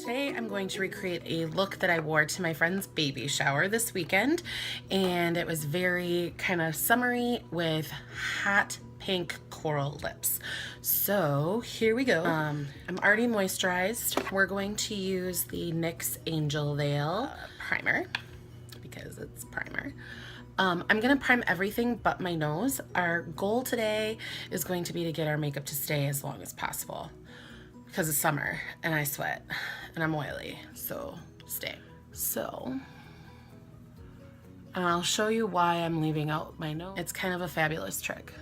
Today I'm going to recreate a look that I wore to my friend's baby shower this weekend, and it was very kind of summery with hot pink coral lips. So here we go. I'm already moisturized. We're going to use the NYX Angel Veil primer because it's primer. I'm gonna prime everything but my nose. Our goal today is going to be to get our makeup to stay as long as possible because it's summer and I sweat and I'm oily, so stay. So I'll show you why I'm leaving out my nose. It's kind of a fabulous trick.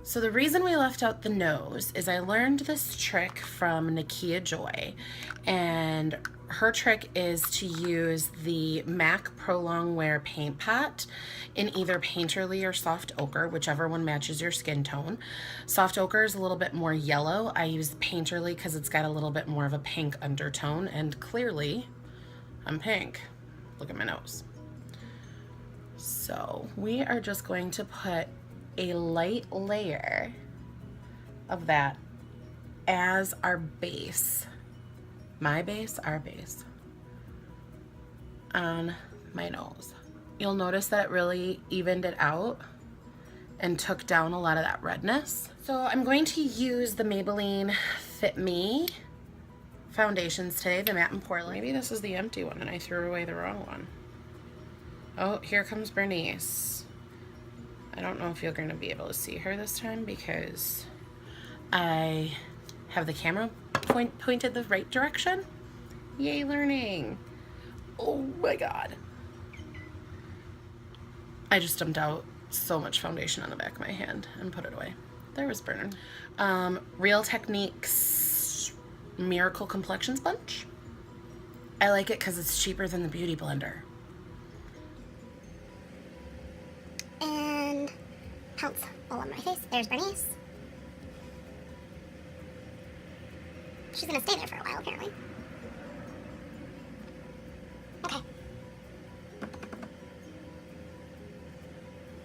So the reason we left out the nose is I learned this trick from Nakia Joy, and her trick is to use the MAC Pro Longwear paint pot in either Painterly or Soft Ochre, whichever one matches your skin tone. Soft Ochre is a little bit more yellow. I use Painterly because it's got a little bit more of a pink undertone, and clearly I'm pink. Look at my nose. So we are just going to put a light layer of that as our base. My base, our base, on my nose. You'll notice that it really evened it out and took down a lot of that redness. So I'm going to use the Maybelline Fit Me foundations today, the matte and porcelain. Maybe this is the empty one and I threw away the wrong one. Oh, here comes Bernice. I don't know if you're going to be able to see her this time because I have the camera pointed the right direction. Yay, learning. Oh my god. I just dumped out so much foundation on the back of my hand and put it away. There was burning. Real Techniques Miracle Complexion Sponge. I like it because it's cheaper than the Beauty Blender. And pounce all on my face. There's Bernice. She's gonna stay there for a while, apparently. Okay.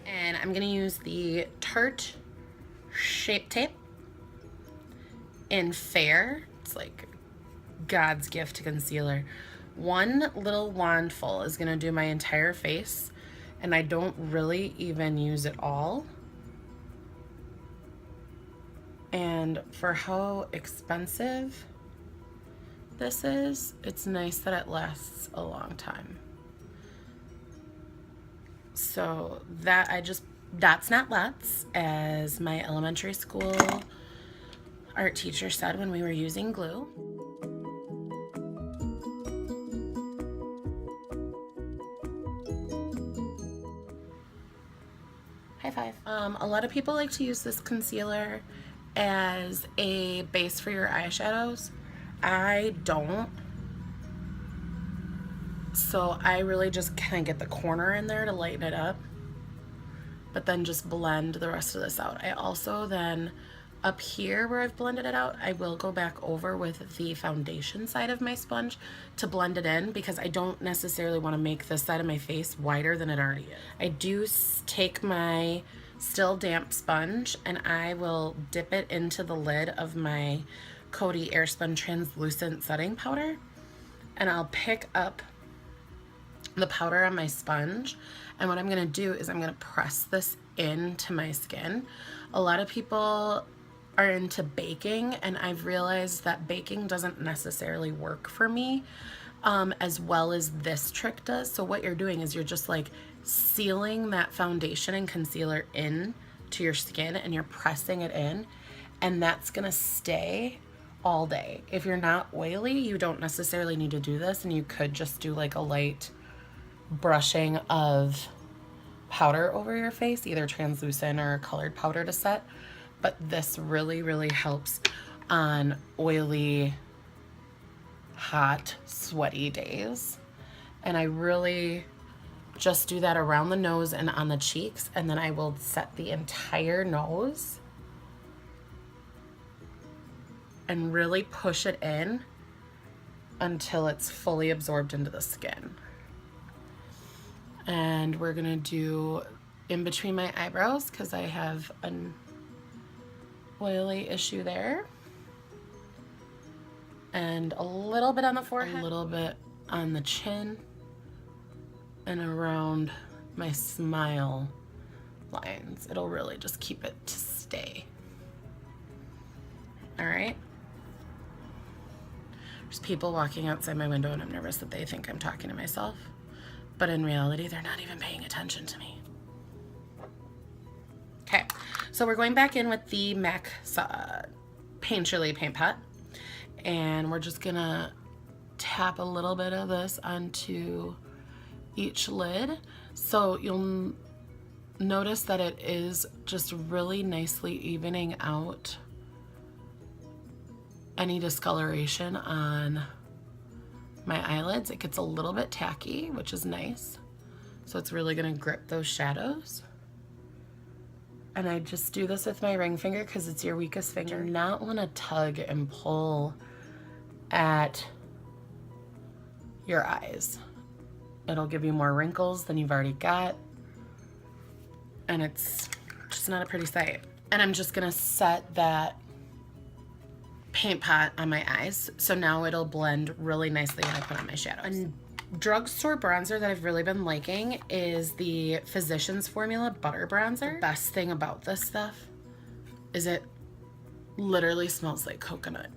And I'm gonna use the Tarte Shape Tape in Fair. It's like God's gift to concealer. One little wand full is gonna do my entire face, and I don't really even use it all. And for how expensive this is, it's nice that it lasts a long time. So that that's not lots, as my elementary school art teacher said when we were using glue. High five. A lot of people like to use this concealer as a base for your eyeshadows. I don't. So I really just kind of get the corner in there to lighten it up, but then just blend the rest of this out. I also then, up here where I've blended it out, I will go back over with the foundation side of my sponge to blend it in, because I don't necessarily want to make this side of my face wider than it already is. I do take my still damp sponge and I will dip it into the lid of my Coty Airspun Translucent Setting Powder, and I'll pick up the powder on my sponge, and what I'm going to do is I'm going to press this into my skin. A lot of people are into baking, and I've realized that baking doesn't necessarily work for me as well as this trick does. So what you're doing is you're just like sealing that foundation and concealer in to your skin, and you're pressing it in, and that's gonna stay all day. If you're not oily, you don't necessarily need to do this, and you could just do like a light brushing of powder over your face, either translucent or colored powder to set. But this really, really helps on oily, hot, sweaty days. And I really just do that around the nose and on the cheeks, and then I will set the entire nose and really push it in until it's fully absorbed into the skin. And we're gonna do in between my eyebrows because I have oily issue there. And a little bit on the forehead, a little bit on the chin, and around my smile lines. It'll really just keep it to stay. All right. There's people walking outside my window and I'm nervous that they think I'm talking to myself. But in reality, they're not even paying attention to me. Okay, so we're going back in with the MAC Painterly paint pot. And we're just gonna tap a little bit of this onto each lid. So you'll notice that it is just really nicely evening out any discoloration on my eyelids. It gets a little bit tacky, which is nice. So it's really gonna grip those shadows. And I just do this with my ring finger because it's your weakest finger. Do not wanna tug and pull at your eyes. It'll give you more wrinkles than you've already got. And it's just not a pretty sight. And I'm just gonna set that paint pot on my eyes. So now it'll blend really nicely when I put on my shadows. A drugstore bronzer that I've really been liking is the Physicians Formula Butter Bronzer. The best thing about this stuff is it literally smells like coconut.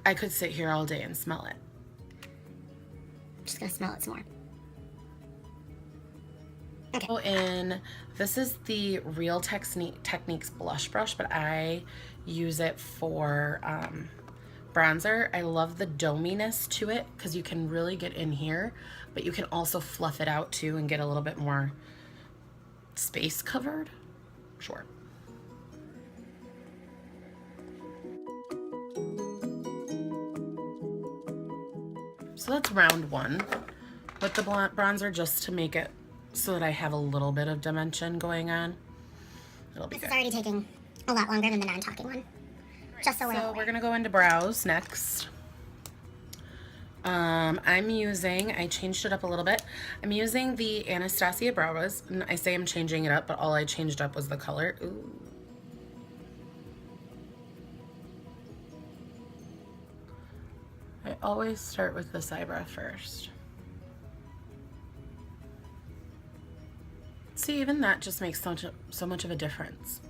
I could sit here all day and smell it. I'm just gonna smell it some more. Okay. Oh, and this is the Real Techniques blush brush, but I use it for bronzer. I love the dominess to it because you can really get in here, but you can also fluff it out too and get a little bit more space covered. Sure. So that's round one with the bronzer, just to make it so that I have a little bit of dimension going on. It'll be good. This is already taking a lot longer than the non-talking one. Just so we're aware. We're gonna go into brows next. I changed it up a little bit. I'm using the Anastasia Brows, and I say I'm changing it up, but all I changed up was the color. Ooh. I always start with this eyebrow first. See, even that just makes so much of a difference.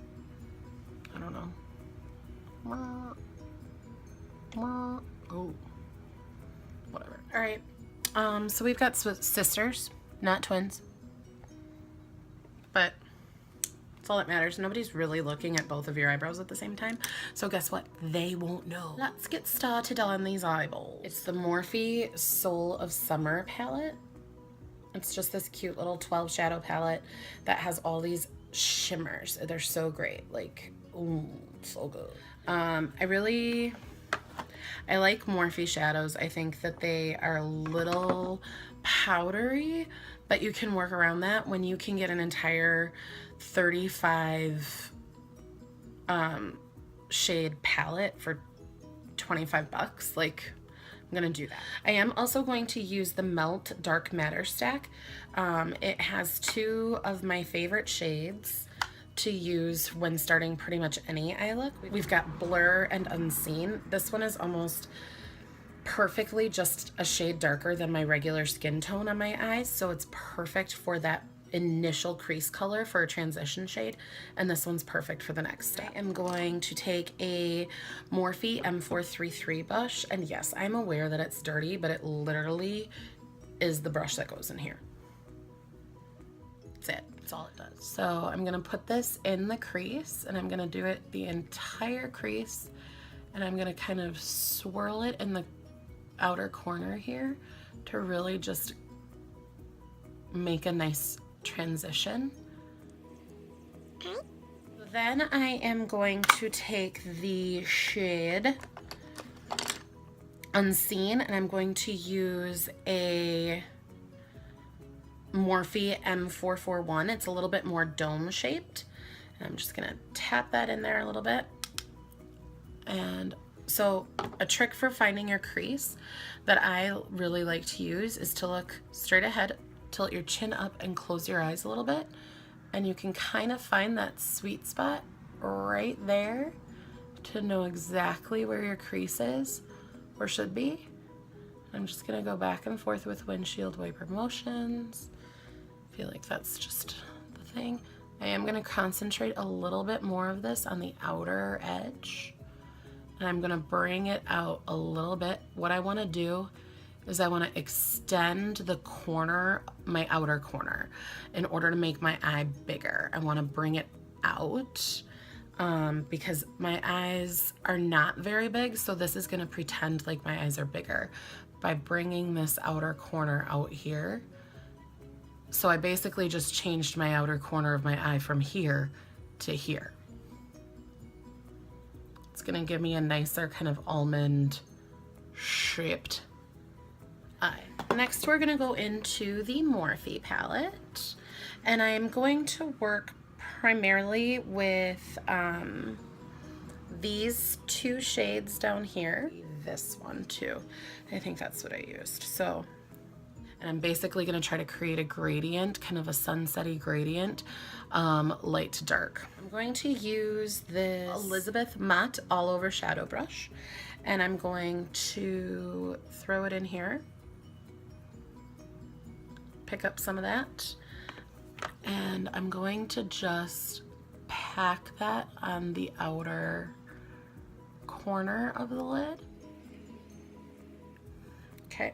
I don't know. Oh, whatever. All right. So we've got sisters, not twins, but that's all that matters. Nobody's really looking at both of your eyebrows at the same time. So guess what? They won't know. Let's get started on these eyeballs. It's the Morphe Soul of Summer palette. It's just this cute little 12 shadow palette that has all these shimmers. They're so great. Like, ooh, so good. I like Morphe shadows. I think that they are a little powdery, but you can work around that when you can get an entire 35 shade palette for 25 bucks. Like, I'm gonna do that. I am also going to use the Melt Dark Matter stack. It has two of my favorite shades to use when starting pretty much any eye look. We've got Blur and Unseen. This one is almost perfectly just a shade darker than my regular skin tone on my eyes, so it's perfect for that initial crease color for a transition shade, and this one's perfect for the next step. I am going to take a Morphe M433 brush, and yes, I'm aware that it's dirty, but it literally is the brush that goes in here. That's it. That's all it does. So I'm gonna put this in the crease, and I'm gonna do it the entire crease, and I'm gonna kind of swirl it in the outer corner here to really just make a nice transition. Then I am going to take the shade Unseen, and I'm going to use a Morphe M441. It's a little bit more dome shaped, and I'm just gonna tap that in there a little bit. And so a trick for finding your crease that I really like to use is to look straight ahead, tilt your chin up, and close your eyes a little bit, and you can kind of find that sweet spot right there to know exactly where your crease is or should be. I'm just gonna go back and forth with windshield wiper motions. I feel like that's just the thing. I am gonna concentrate a little bit more of this on the outer edge, and I'm gonna bring it out a little bit. What I wanna do is I wanna extend the corner, my outer corner, in order to make my eye bigger. I wanna bring it out because my eyes are not very big, so this is gonna pretend like my eyes are bigger by bringing this outer corner out here. So I basically just changed my outer corner of my eye from here to here. It's gonna give me a nicer kind of almond shaped eye. Next, we're gonna go into the Morphe palette, and I'm going to work primarily with these two shades down here. This one too. I think that's what I used. So, and I'm basically gonna try to create a gradient, kind of a sunsetty gradient, light to dark. I'm going to use this Elizabeth Matte All Over Shadow Brush, and I'm going to throw it in here, pick up some of that, and I'm going to just pack that on the outer corner of the lid. Okay,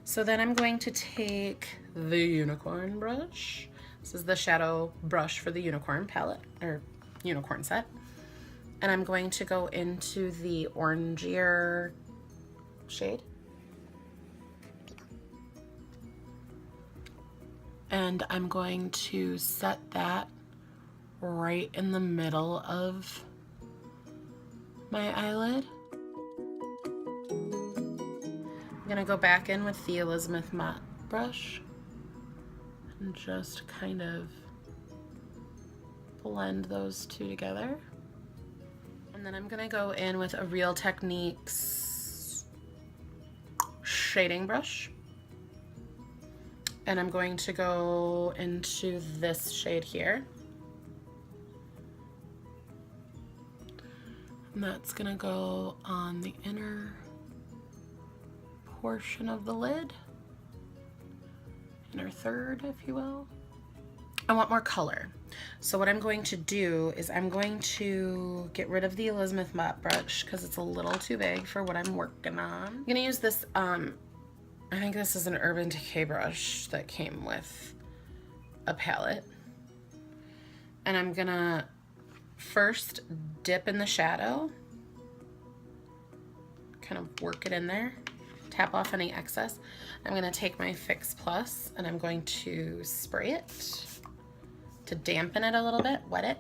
so then I'm going to take the unicorn brush. This is the shadow brush for the unicorn palette, or unicorn set. And I'm going to go into the orangier shade. And I'm going to set that right in the middle of my eyelid. I'm gonna go back in with the Elizabeth Matte brush and just kind of blend those two together. And then I'm gonna go in with a Real Techniques shading brush. And I'm going to go into this shade here. And that's gonna go on the inner portion of the lid, inner third, if you will. I want more color. So what I'm going to do is I'm going to get rid of the Elizabeth Matte brush because it's a little too big for what I'm working on. I'm gonna use this, I think this is an Urban Decay brush that came with a palette. And I'm gonna first dip in the shadow, kind of work it in there, tap off any excess. I'm gonna take my Fix Plus and I'm going to spray it to dampen it a little bit, wet it.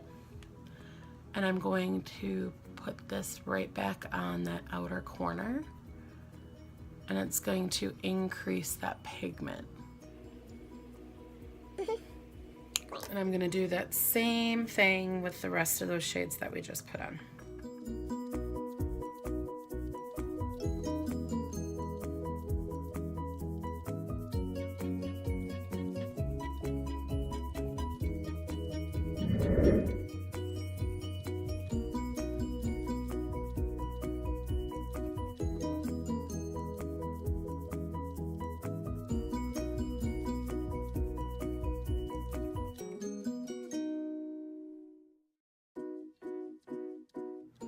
And I'm going to put this right back on that outer corner, and it's going to increase that pigment. And I'm gonna do that same thing with the rest of those shades that we just put on.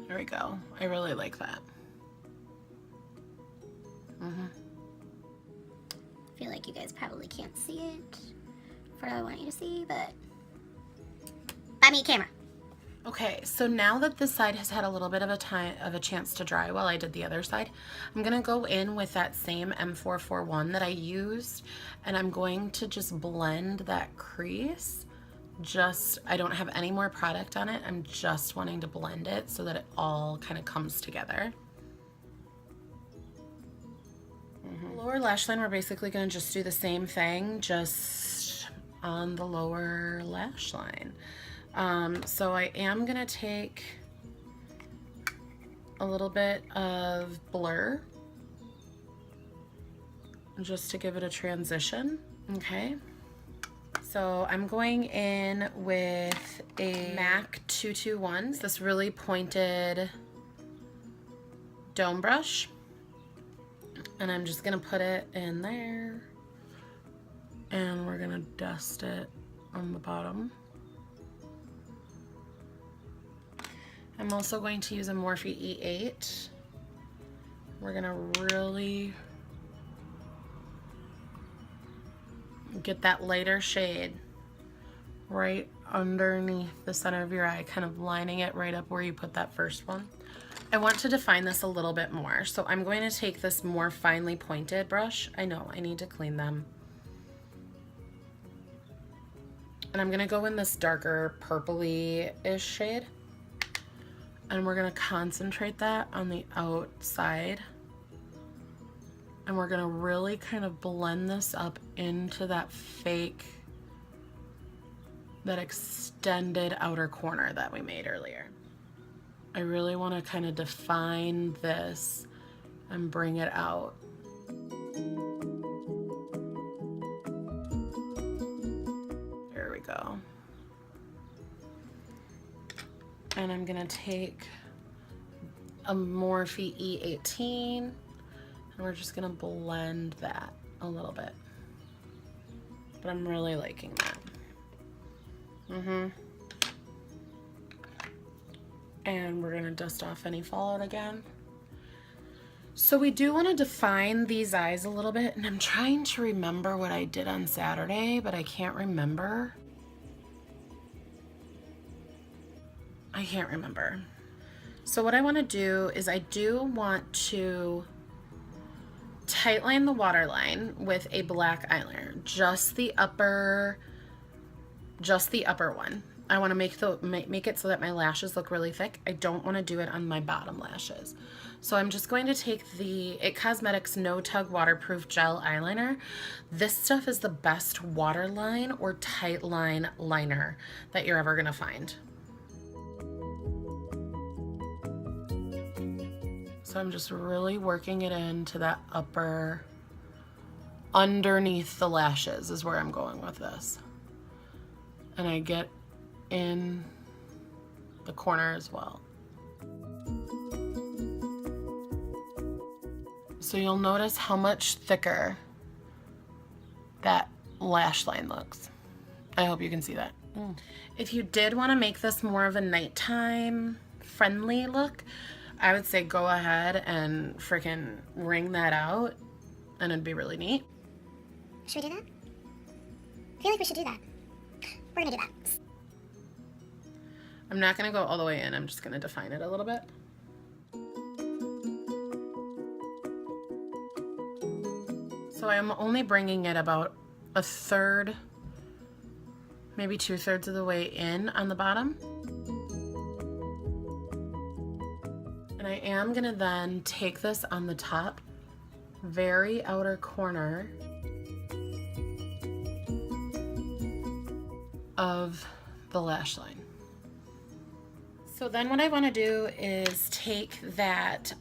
There we go. I really like that. I feel like you guys probably can't see it for what I want you to see, but buy me a camera. Okay, so now that this side has had a little bit of a chance to dry while I did the other side, I'm gonna go in with that same M441 that I used, and I'm going to just blend that crease. I don't have any more product on it. I'm just wanting to blend it so that it all kind of comes together. Lower lash line, we're basically gonna just do the same thing, just on the lower lash line. So I am gonna take a little bit of blur just to give it a transition, okay? So I'm going in with a MAC 221, this really pointed dome brush. And I'm just gonna put it in there. And we're gonna dust it on the bottom. I'm also going to use a Morphe E8. We're gonna really get that lighter shade right underneath the center of your eye, kind of lining it right up where you put that first one. I want to define this a little bit more, so I'm going to take this more finely pointed brush. I know, I need to clean them. And I'm gonna go in this darker purpley-ish shade. And we're gonna concentrate that on the outside. And we're gonna really kind of blend this up into that fake, that extended outer corner that we made earlier. I really wanna kind of define this and bring it out. There we go. And I'm gonna take a Morphe E18 and we're just gonna blend that a little bit. But I'm really liking that. And we're gonna dust off any fallout again. So we do want to define these eyes a little bit, and I'm trying to remember what I did on Saturday, but I can't remember. I can't remember. So what I want to do is I do want to tightline the waterline with a black eyeliner, just the upper one. I want to make it so that my lashes look really thick. I don't want to do it on my bottom lashes. So I'm just going to take the IT Cosmetics No Tug Waterproof Gel Eyeliner. This stuff is the best waterline or tight line liner that you're ever gonna find. So I'm just really working it into that upper, underneath the lashes is where I'm going with this. And I get in the corner as well. So you'll notice how much thicker that lash line looks. I hope you can see that. If you did want to make this more of a nighttime friendly look, I would say go ahead and freaking ring that out and it'd be really neat. Should we do that? I feel like we should do that. We're gonna do that. I'm not gonna go all the way in, I'm just gonna define it a little bit. So I'm only bringing it about a third, maybe 2/3 of the way in on the bottom. And I am gonna then take this on the top, very outer corner of the lash line. So then what I want to do is take that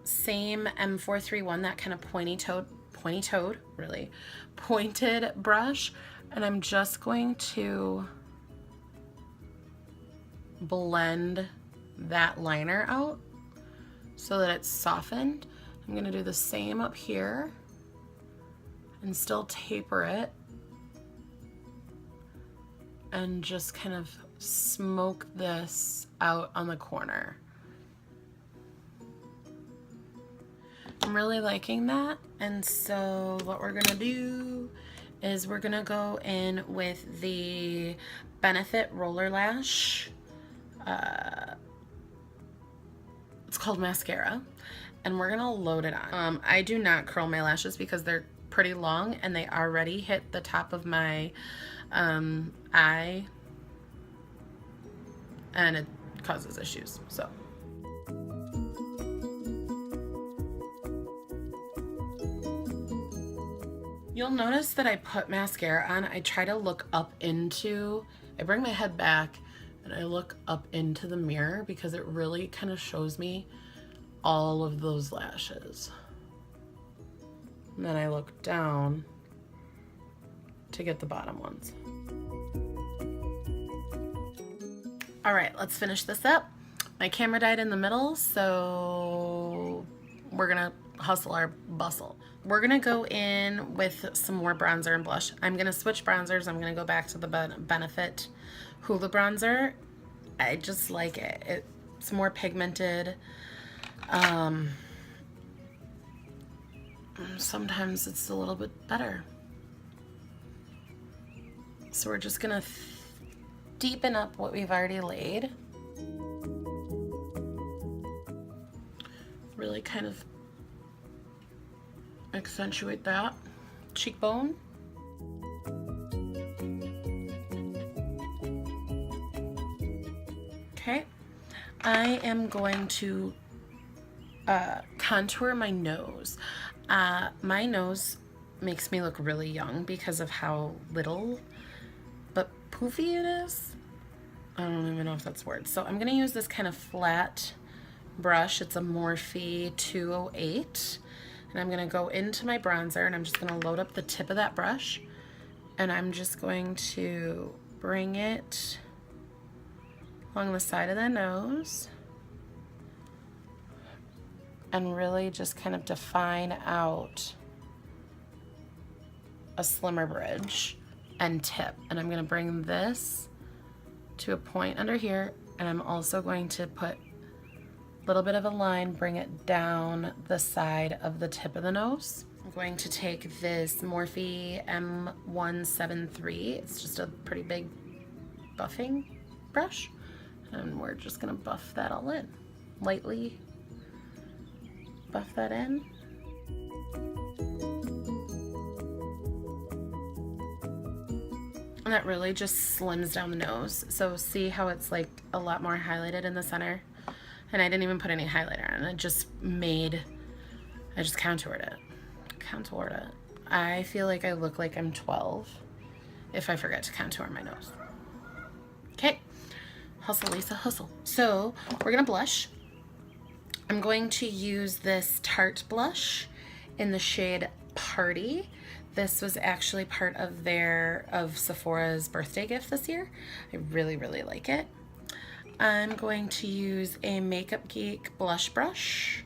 same M431, that kind of pointy-toed, really pointed brush, and I'm just going to blend that liner out so that it's softened. I'm going to do the same up here and still taper it and just kind of smoke this out on the corner. I'm really liking that, and so what we're gonna do is we're gonna go in with the Benefit Roller Lash. It's called mascara, and we're gonna load it on. I do not curl my lashes because they're pretty long and they already hit the top of my eye, and it causes issues. So you'll notice that I put mascara on. I try to look up into, I bring my head back and I look up into the mirror because it really kind of shows me all of those lashes. And then I look down to get the bottom ones. All right, let's finish this up. My camera died in the middle, so we're gonna hustle our bustle. We're gonna go in with some more bronzer and blush. I'm gonna switch bronzers. I'm gonna go back to the Benefit Hula bronzer. I just like it. It's more pigmented. Sometimes it's a little bit better. So we're just gonna deepen up what we've already laid. Really kind of accentuate that cheekbone. Okay, I am going to contour my nose. My nose makes me look really young because of how little but poofy it is. I don't even know if that's a word. So I'm gonna use this kind of flat brush. It's a Morphe 208. And I'm gonna go into my bronzer and I'm just gonna load up the tip of that brush. And I'm just going to bring it along the side of the nose and really just kind of define out a slimmer bridge and tip. And I'm gonna bring this to a point under here, and I'm also going to put a little bit of a line, bring it down the side of the tip of the nose. I'm going to take this Morphe M173. It's just a pretty big buffing brush, and we're just gonna buff that all in. Lightly buff that in. And that really just slims down the nose. So see how it's like a lot more highlighted in the center? And I didn't even put any highlighter on. It just made, I just contoured it. Contoured it. I feel like I look like I'm 12 if I forget to contour my nose. Okay, hustle Lisa, hustle. So we're gonna blush. I'm going to use this Tarte blush in the shade Party. This was actually part of Sephora's birthday gift this year. I really, really like it. I'm going to use a Makeup Geek blush brush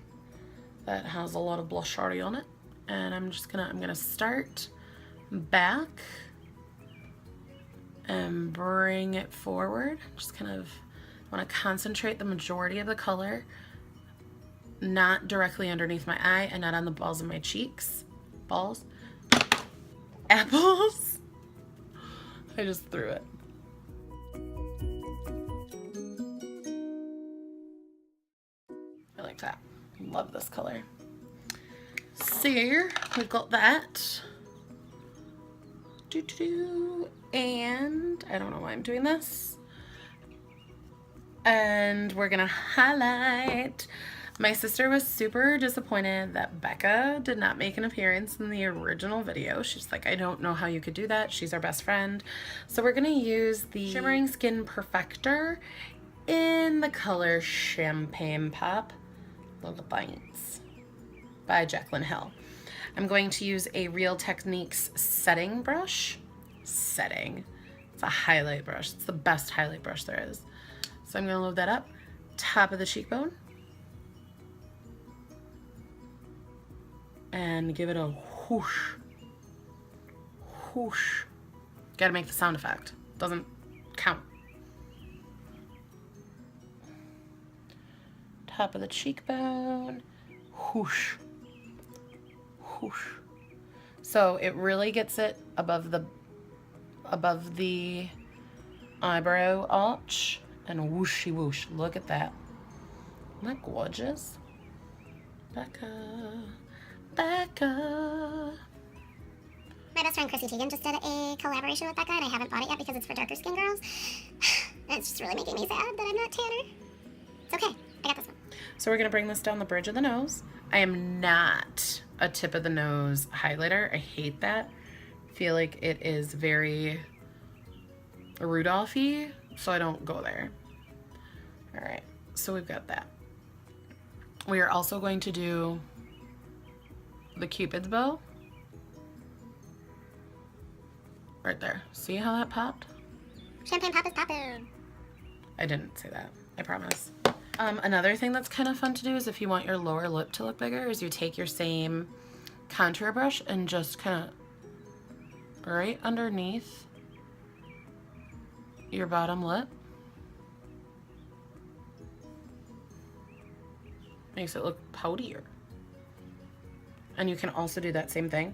that has a lot of blush already on it. And I'm gonna start back and bring it forward. Just kind of wanna concentrate the majority of the color, not directly underneath my eye and not on the balls of my cheeks. Balls? Apples? I just threw it. I like that. Love this color. So we've got that. And I don't know why I'm doing this. And we're gonna highlight. My sister was super disappointed that Becca did not make an appearance in the original video. She's like, I don't know how you could do that. She's our best friend. So we're gonna use the Shimmering Skin Perfector in the color Champagne Pop Little Bites by Jaclyn Hill. I'm going to use a Real Techniques setting brush. Setting. It's a highlight brush. It's the best highlight brush there is. So I'm gonna load that up. Top of the cheekbone. And give it a whoosh. Whoosh. Gotta make the sound effect. Doesn't count. Top of the cheekbone. Whoosh. Whoosh. So it really gets it above the eyebrow arch. And whooshy whoosh. Look at that. Isn't that gorgeous? Becca. Becca. My best friend Chrissy Teigen just did a collaboration with Becca, and I haven't bought it yet because it's for darker skin girls. It's just really making me sad that I'm not tanner. It's okay. I got this one. So we're going to bring this down the bridge of the nose. I am not a tip of the nose highlighter. I hate that. I feel like it is very Rudolph-y, so I don't go there. All right, so we've got that. We are also going to do the Cupid's bow. Right there. See how that popped? Champagne pop is popping. I didn't say that. I promise. Another thing that's kind of fun to do is if you want your lower lip to look bigger is you take your same contour brush and just kind of right underneath your bottom lip. Makes it look poutier. And you can also do that same thing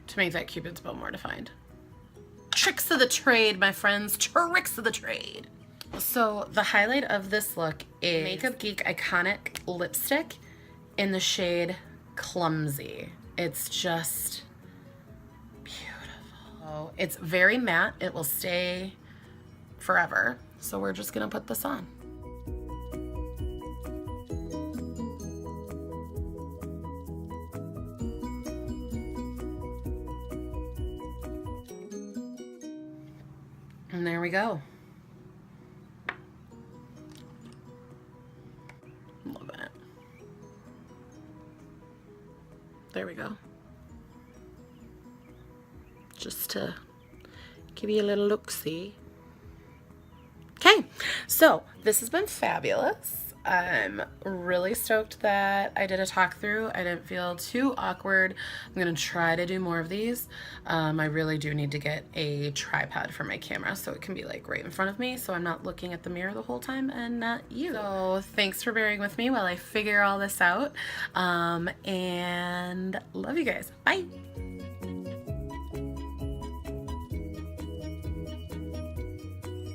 to make that Cupid's bow more defined. Tricks of the trade, my friends. Tricks of the trade. So the highlight of this look is Makeup Geek Iconic Lipstick in the shade Clumsy. It's just beautiful. It's very matte. It will stay forever. So we're just gonna put this on. And there we go. Loving it. There we go. Just to give you a little look-see. Okay, so this has been fabulous. I'm really stoked that I did a talk through. I didn't feel too awkward. I'm gonna try to do more of these. I really do need to get a tripod for my camera so it can be like right in front of me so I'm not looking at the mirror the whole time and not you. So thanks for bearing with me while I figure all this out. And love you guys. Bye.